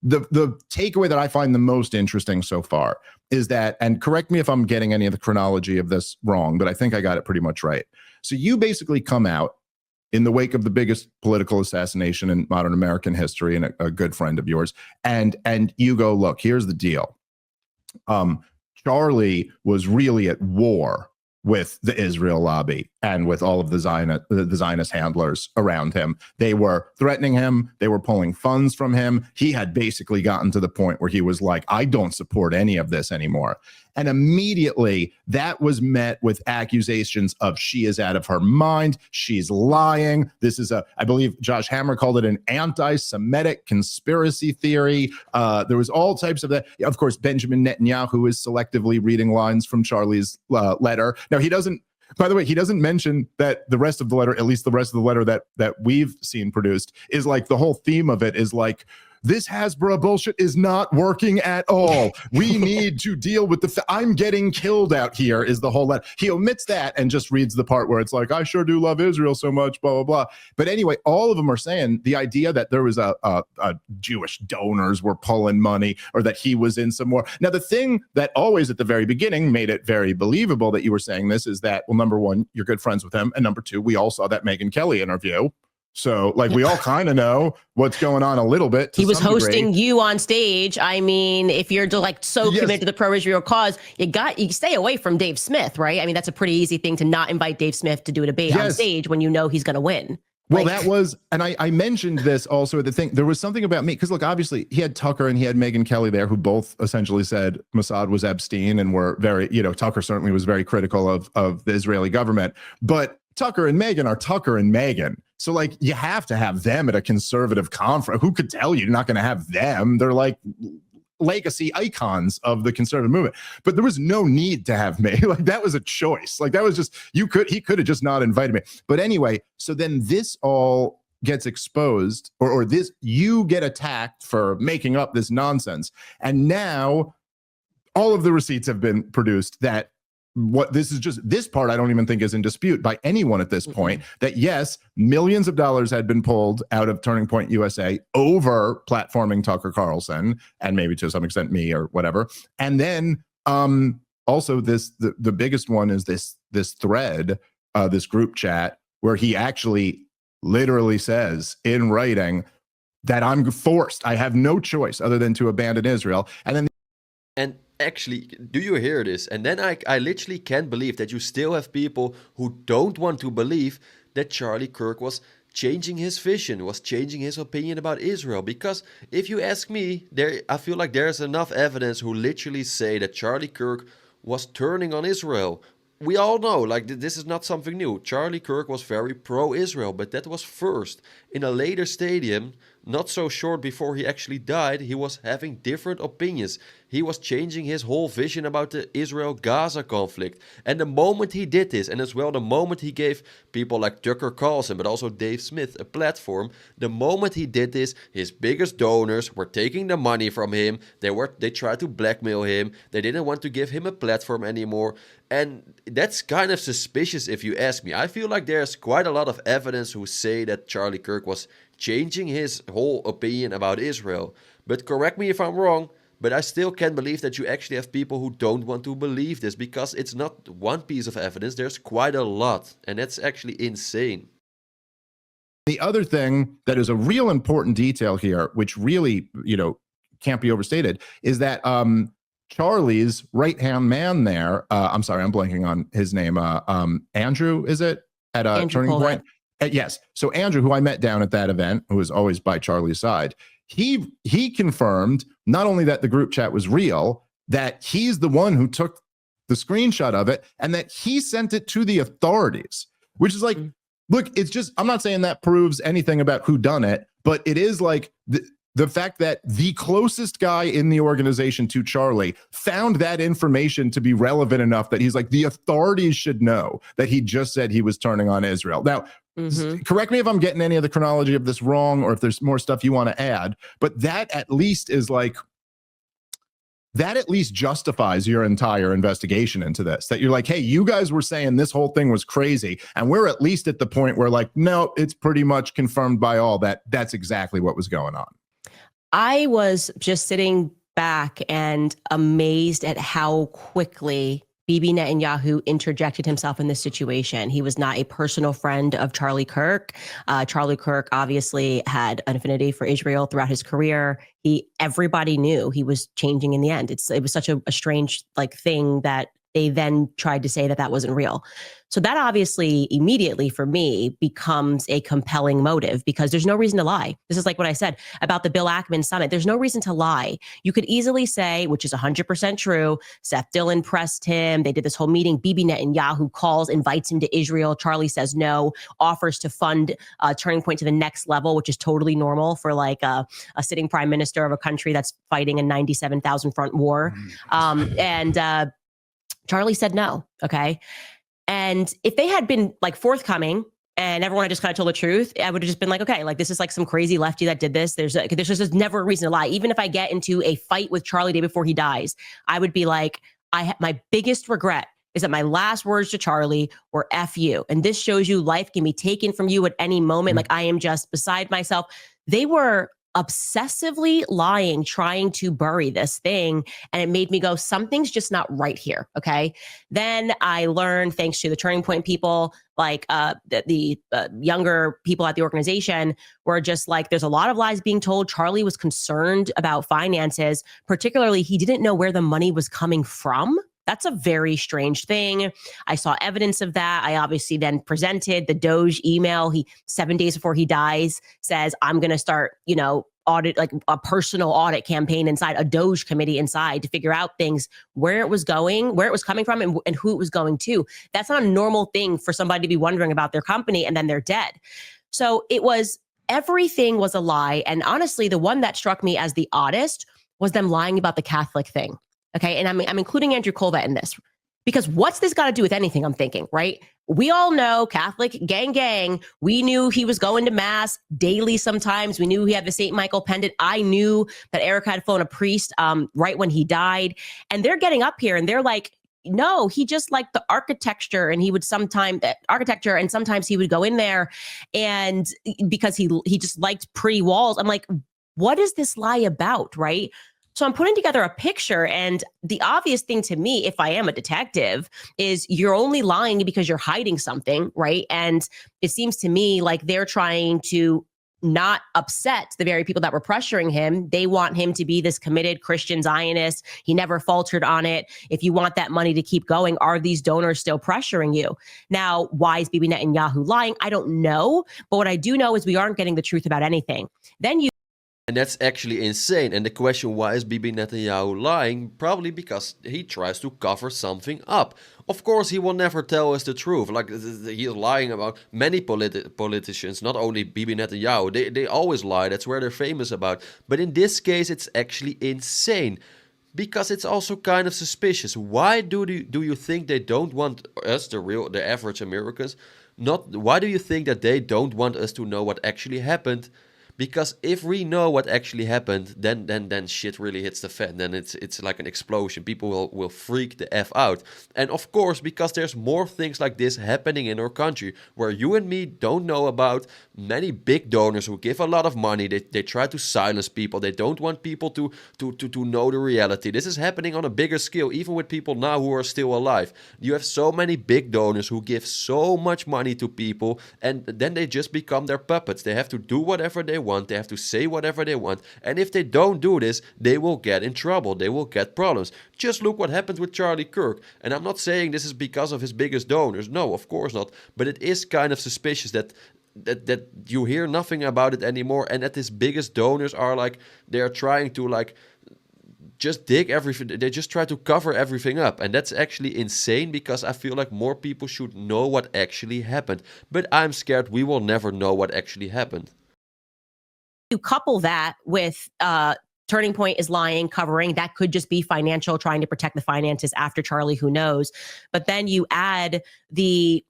the takeaway that I find the most interesting so far is that, and correct me if I'm getting any of the chronology of this wrong, but I think I got it pretty much right. So you basically come out in the wake of the biggest political assassination in modern American history, and a good friend of yours, and you go, look, here's the deal. Charlie was really at war with the Israel lobby and with all of the Zionist handlers around him. They were threatening him. They were pulling funds from him. He had basically gotten to the point where he was like, I don't support any of this anymore. And immediately that was met with accusations of she is out of her mind. She's lying. This is I believe Josh Hammer called it an anti-Semitic conspiracy theory. There was all types of that. Of course, Benjamin Netanyahu is selectively reading lines from Charlie's letter. Now, by the way, he doesn't mention that the rest of the letter, at least the rest of the letter that we've seen produced, is like the whole theme of it is like, this Hasbro bullshit is not working at all. We need to deal with I'm getting killed out here is the whole letter. He omits that and just reads the part where it's like, I sure do love Israel so much, blah, blah, blah. But anyway, all of them are saying the idea that there was a Jewish donors were pulling money, or that he was in some war. Now, the thing that always at the very beginning made it very believable that you were saying this is that, well, number one, you're good friends with him. And number two, we all saw that Megyn Kelly interview. So, like, we all kind of know what's going on a little bit. He was hosting you on stage. I mean, if you're like so committed to the pro-Israel cause, you stay away from Dave Smith, right? I mean, that's a pretty easy thing to not invite Dave Smith to do a debate on stage when you know he's going to win. Well, that was, and I mentioned this also at the thing. There was something about me, because look, obviously he had Tucker and he had Megyn Kelly there, who both essentially said Mossad was Epstein and were very, Tucker certainly was very critical of the Israeli government. But Tucker and Megyn are Tucker and Megyn. So, like, you have to have them at a conservative conference. Who could tell you're not going to have them? They're like legacy icons of the conservative movement. But there was no need to have me. Like, that was a choice. Like, that was just, he could have just not invited me. But anyway, so then this all gets exposed, or this, you get attacked for making up this nonsense. And now all of the receipts have been produced that this part I don't even think is in dispute by anyone at this point, that yes, millions of dollars had been pulled out of Turning Point USA over platforming Tucker Carlson and maybe to some extent me or whatever. And then also the biggest one is this thread, this group chat where he actually literally says in writing that I'm forced. I have no choice other than to abandon Israel. And actually, do you hear this? And then I literally can't believe that you still have people who don't want to believe that Charlie Kirk was changing his vision, was changing his opinion about Israel. Because if you ask me, I feel like there's enough evidence who literally say that Charlie Kirk was turning on Israel. We all know, like, this is not something new. Charlie Kirk was very pro-Israel, but that was first. In a later stadium, not so short before he actually died, he was having different opinions. He was changing his whole vision about the Israel-Gaza conflict. And the moment he did this, and as well the moment he gave people like Tucker Carlson, but also Dave Smith, a platform, the moment he did this, his biggest donors were taking the money from him. They tried to blackmail him. They didn't want to give him a platform anymore. And that's kind of suspicious if you ask me. I feel like there's quite a lot of evidence who say that Charlie Kirk was changing his whole opinion about Israel. But correct me if I'm wrong, but I still can't believe that you actually have people who don't want to believe this, because it's not one piece of evidence, there's quite a lot, and that's actually insane. The other thing that is a real important detail here, which really, can't be overstated, is that Charlie's right-hand man there, I'm sorry, I'm blanking on his name, Andrew, is it? At Turning Point? Yes. So Andrew, who I met down at that event, who was always by Charlie's side, he confirmed not only that the group chat was real, that he's the one who took the screenshot of it and that he sent it to the authorities, which is like, look, it's just, I'm not saying that proves anything about who done it, but it is like the fact that the closest guy in the organization to Charlie found that information to be relevant enough that he's like, the authorities should know that he just said he was turning on Israel. Now, correct me if I'm getting any of the chronology of this wrong, or if there's more stuff you want to add, but that at least is like, that at least justifies your entire investigation into this, that you're like, hey, you guys were saying this whole thing was crazy, and we're at least at the point where like, no, it's pretty much confirmed by all that that's exactly what was going on. I was just sitting back and amazed at how quickly Bibi Netanyahu interjected himself in this situation. He was not a personal friend of Charlie Kirk. Charlie Kirk obviously had an affinity for Israel throughout his career. Everybody knew he was changing in the end. It was such a strange thing that they then tried to say that that wasn't real. So that obviously immediately for me becomes a compelling motive because there's no reason to lie. This is like what I said about the Bill Ackman summit. There's no reason to lie. You could easily say, which is 100% true, Seth Dillon pressed him. They did this whole meeting. Bibi Netanyahu calls, invites him to Israel. Charlie says no, offers to fund Turning Point to the next level, which is totally normal for like a sitting prime minister of a country that's fighting a 97,000 front war. Charlie said no. Okay. And if they had been like forthcoming and everyone had just kind of told the truth, I would have just been like, okay, like this is like some crazy lefty that did this. There's just never a reason to lie. Even if I get into a fight with Charlie the day before he dies, I would be like, my biggest regret is that my last words to Charlie were F you. And this shows you life can be taken from you at any moment. Like I am just beside myself. They were obsessively lying, trying to bury this thing. And it made me go, something's just not right here. Okay. Then I learned, thanks to the Turning Point people, like the younger people at the organization were just like, there's a lot of lies being told. Charlie was concerned about finances, particularly he didn't know where the money was coming from. That's a very strange thing. I saw evidence of that. I obviously then presented the Doge email. 7 days before he dies, says, I'm going to start, audit, like a personal audit campaign inside a Doge committee inside to figure out things, where it was going, where it was coming from, and who it was going to. That's not a normal thing for somebody to be wondering about their company and then they're dead. So everything was a lie. And honestly, the one that struck me as the oddest was them lying about the Catholic thing. Okay. And I'm including Andrew Kolvat in this because what's this got to do with anything? I'm thinking, right? We all know Catholic gang. We knew he was going to mass daily sometimes. We knew he had the St. Michael pendant. I knew that Erica had flown a priest right when he died. And they're getting up here and they're like, no, he just liked the architecture and he would sometimes he would go in there and because he just liked pretty walls. I'm like, what is this lie about? Right. So I'm putting together a picture, and the obvious thing to me, if I am a detective, is you're only lying because you're hiding something, right? And it seems to me like they're trying to not upset the very people that were pressuring him. They want him to be this committed Christian Zionist. He never faltered on it. If you want that money to keep going, are these donors still pressuring you? Now, why is Bibi Netanyahu lying? I don't know. But what I do know is we aren't getting the truth about anything. And that's actually insane. And the question, why is Bibi Netanyahu lying? Probably because he tries to cover something up. Of course, he will never tell us the truth. Like, he is lying about many politicians, not only Bibi Netanyahu. They always lie. That's where they're famous about. But in this case, it's actually insane. Because it's also kind of suspicious. Why do you think they don't want us, the average Americans, why do you think that they don't want us to know what actually happened? Because if we know what actually happened, then shit really hits the fan. Then it's like an explosion. People will freak the F out. And of course, because there's more things like this happening in our country where you and me don't know about, many big donors who give a lot of money, they try to silence people. They don't want people to know the reality. This is happening on a bigger scale, even with people now who are still alive. You have so many big donors who give so much money to people, and then they just become their puppets. They have to do whatever they want. They have to say whatever they want. And if they don't do this, they will get in trouble. They will get problems. Just look what happened with Charlie Kirk. And I'm not saying this is because of his biggest donors. No, of course not. But it is kind of suspicious that you hear nothing about it anymore, and that his biggest donors are like, they're trying to like just dig everything. They just try to cover everything up. And that's actually insane, because I feel like more people should know what actually happened. But I'm scared we will never know what actually happened. You couple that with Turning Point is lying, covering, that could just be financial, trying to protect the finances after Charlie, who knows. But then you add the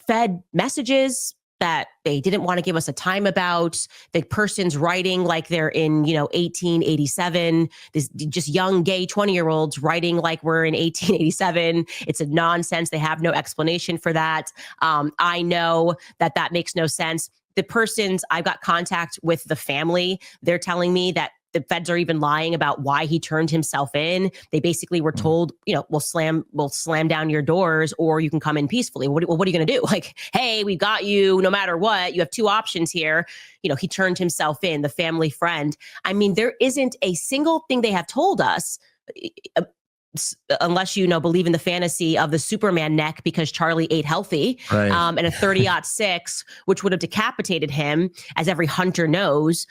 Fed messages that they didn't want to give us a time about, the person's writing like they're in, 1887, this just young gay 20-year-olds writing like we're in 1887. It's a nonsense. They have no explanation for that. I know that makes no sense. The persons, I've got contact with the family. They're telling me that the feds are even lying about why he turned himself in. They basically were told, we'll slam down your doors, or you can come in peacefully. What are you going to do? Like, hey, we got you no matter what. You have two options here. He turned himself in, the family friend. I mean, there isn't a single thing they have told us, unless believe in the fantasy of the Superman neck because Charlie ate healthy, right. And a 30-06, which would have decapitated him, as every hunter knows.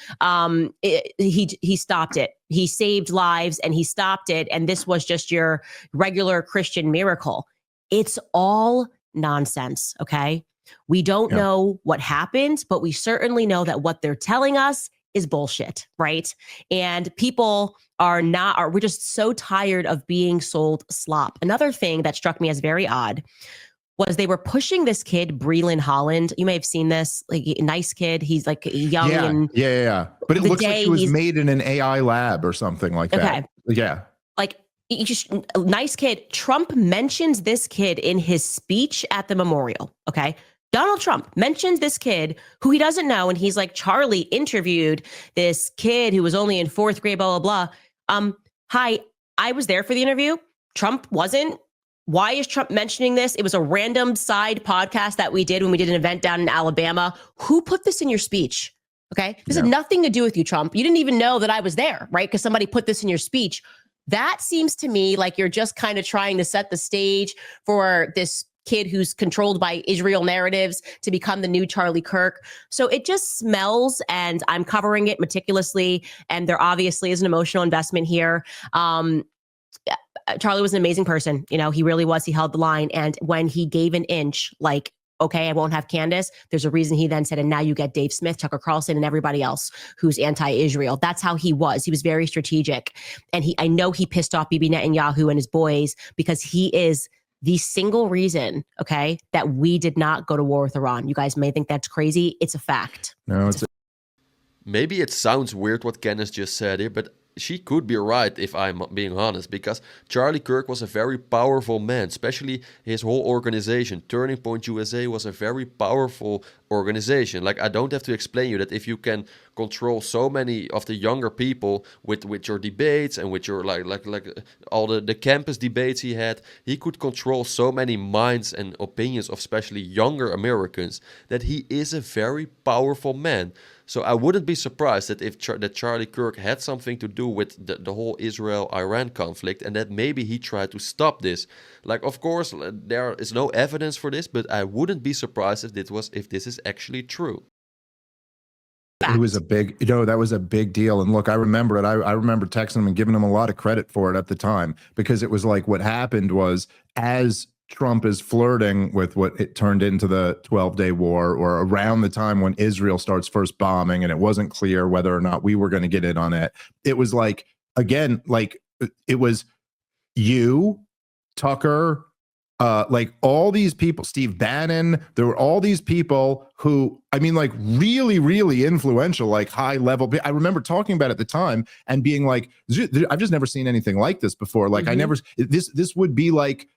He stopped it. He saved lives and he stopped it. And this was just your regular Christian miracle. It's all nonsense. Okay. We don't know what happened, but we certainly know that what they're telling us is bullshit, right? And people we're just so tired of being sold slop. Another thing that struck me as very odd was they were pushing this kid, Breland Holland. You may have seen this, like, nice kid. He's like young and But it looks like he was made in an AI lab or something like that. Okay. Yeah. Like, nice kid. Trump mentions this kid in his speech at the memorial. Okay. Donald Trump mentions this kid who he doesn't know. And he's like, Charlie interviewed this kid who was only in 4th grade, blah, blah, blah. Hi, I was there for the interview. Trump wasn't. Why is Trump mentioning this? It was a random side podcast that we did when we did an event down in Alabama. Who put this in your speech? Okay. This had nothing to do with you, Trump. You didn't even know that I was there, right? Because somebody put this in your speech. That seems to me like you're just kind of trying to set the stage for this kid who's controlled by Israel narratives to become the new Charlie Kirk. So it just smells, and I'm covering it meticulously. And there obviously is an emotional investment here. Charlie was an amazing person. He really was. He held the line. And when he gave an inch, like, okay, I won't have Candace, there's a reason he then said, and now you get Dave Smith, Tucker Carlson, and everybody else who's anti-Israel. That's how he was. He was very strategic. And I know he pissed off Bibi Netanyahu and his boys, because he is the single reason, okay, that we did not go to war with Iran. You guys may think that's crazy. It's a fact. No, it's Maybe it sounds weird what Candace just said here, but she could be right, if I'm being honest, because Charlie Kirk was a very powerful man, especially his whole organization. Turning Point USA was a very powerful organization. Like, I don't have to explain you that if you can control so many of the younger people with your debates and with your like all the campus debates he could control so many minds and opinions of especially younger Americans, that he is a very powerful man. So I wouldn't be surprised that if that Charlie Kirk had something to do with the whole Israel-Iran conflict, and that maybe he tried to stop this. Like, of course, there is no evidence for this, but I wouldn't be surprised if this is actually true. It was a big, that was a big deal. And look, I remember it. I remember texting him and giving him a lot of credit for it at the time, because it was like, what happened was, as Trump is flirting with what it turned into the 12-day war, or around the time when Israel starts first bombing, and it wasn't clear whether or not we were going to get in on it. It was like, again, like, it was you, Tucker, like all these people, Steve Bannon, there were all these people who, I mean, like, really, really influential, like high level. I remember talking about it at the time and being like, I've just never seen anything like this before. Like, this would be like,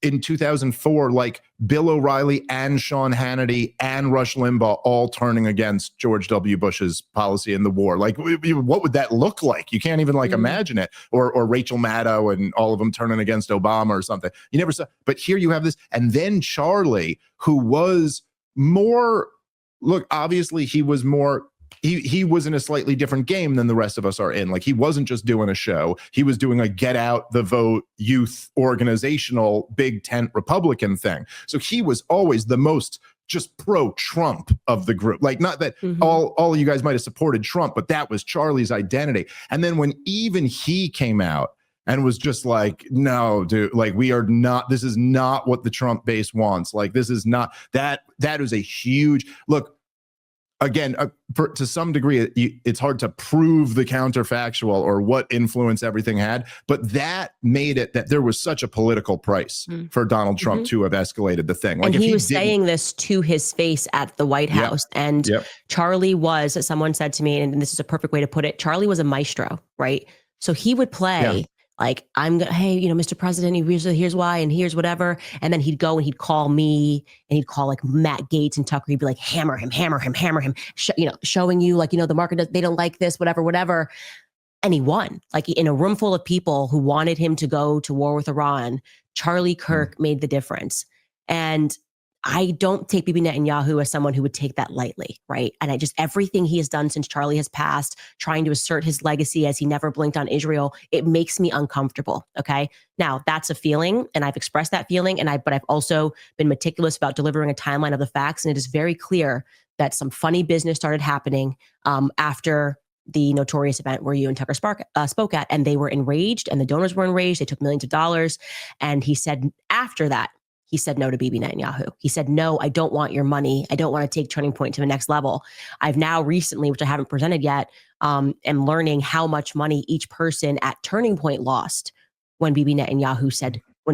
in 2004, like Bill O'Reilly and Sean Hannity and Rush Limbaugh all turning against George W. Bush's policy in the war. Like, what would that look like? You can't even imagine it. Or Rachel Maddow and all of them turning against Obama or something. You never saw. But here you have this. And then Charlie, who was more, look, obviously he was more, he was in a slightly different game than the rest of us are in. Like, he wasn't just doing a show. He was doing a get out the vote youth organizational big tent Republican thing. So he was always the most just pro-Trump of the group. Like, not that all of you guys might have supported Trump, but that was Charlie's identity. And then when even he came out and was just like, no, dude, like, we are not, this is not what the Trump base wants. Like, this is not, that is a huge, look, again, to some degree, it's hard to prove the counterfactual or what influence everything had, but that made it that there was such a political price for Donald Trump to have escalated the thing. Like, and he was saying this to his face at the White House. And Charlie was, as someone said to me, and this is a perfect way to put it, Charlie was a maestro, right? So he would play like, hey, Mr. President, here's why, and here's whatever. And then he'd go and he'd call me, and he'd call like Matt Gaetz and Tucker. He'd be like, hammer him, showing you like, the market, they don't like this, whatever. And he won. Like in a room full of people who wanted him to go to war with Iran, Charlie Kirk made the difference. And I don't take Bibi Netanyahu as someone who would take that lightly, right? And I just, everything he has done since Charlie has passed, trying to assert his legacy as he never blinked on Israel, it makes me uncomfortable, okay? Now, that's a feeling, and I've expressed that feeling, but I've also been meticulous about delivering a timeline of the facts, and it is very clear that some funny business started happening after the notorious event where you and Tucker spoke at, and they were enraged, and the donors were enraged. They took millions of dollars, and he said after that, he said no to Bibi Netanyahu. He said, no, I don't want your money. I don't want to take Turning Point to the next level. I've now recently, which I haven't presented yet, am learning how much money each person at Turning Point lost when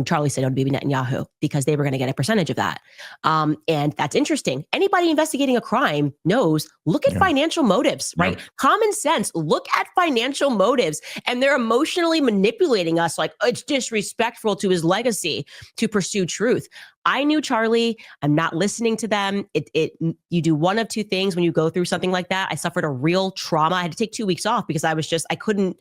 Charlie said no to Bibi Netanyahu, because they were going to get a percentage of that. And that's interesting. Anybody investigating a crime knows, look at financial motives, right? Common sense, look at financial motives. And they're emotionally manipulating us like it's disrespectful to his legacy to pursue truth. I knew Charlie. I'm not listening to them. You do one of two things when you go through something like that. I suffered a real trauma. I had to take 2 weeks off because I couldn't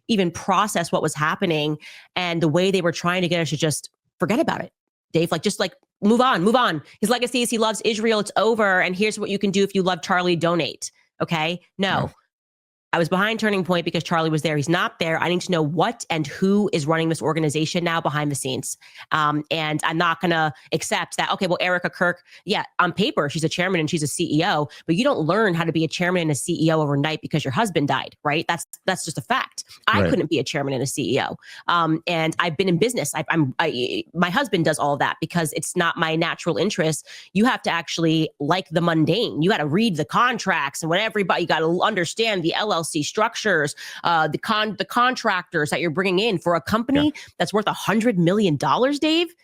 even process what was happening, and the way they were trying to get us to just forget about it, Dave, just move on. His legacy is he loves Israel. It's over. And here's what you can do if you love Charlie, donate. Okay. No. I was behind Turning Point because Charlie was there. He's not there. I need to know what and who is running this organization now behind the scenes. And I'm not going to accept that, okay, well, Erica Kirk, on paper, she's a chairman and she's a CEO, but you don't learn how to be a chairman and a CEO overnight because your husband died, right? That's just a fact. I couldn't be a chairman and a CEO. And I've been in business. My husband does all of that because it's not my natural interest. You have to actually like the mundane. You got to read the contracts and you got to understand the LLC structures, the contractors that you're bringing in for a company that's worth $100 million, Dave.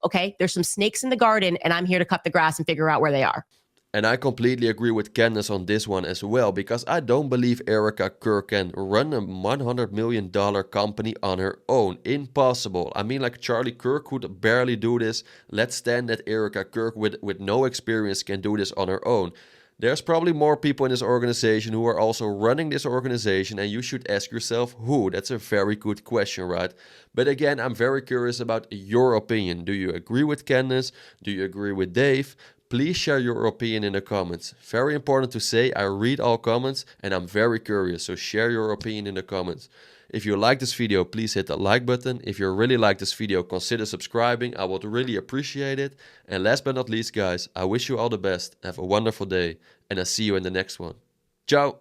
Okay, there's some snakes in the garden, and I'm here to cut the grass and figure out where they are. And I completely agree with Candace on this one as well, because I don't believe Erica Kirk can run a $100 million company on her own. Impossible. I mean, Charlie Kirk could barely do this. Let's stand that Erica Kirk with no experience can do this on her own. There's probably more people in this organization who are also running this organization, and you should ask yourself who. That's a very good question, right? But again, I'm very curious about your opinion. Do you agree with Candace? Do you agree with Dave? Please share your opinion in the comments. Very important to say, I read all comments and I'm very curious, so share your opinion in the comments. If you like this video, please hit the like button. If you really like this video, consider subscribing. I would really appreciate it. And last but not least, guys, I wish you all the best. Have a wonderful day, and I'll see you in the next one. Ciao!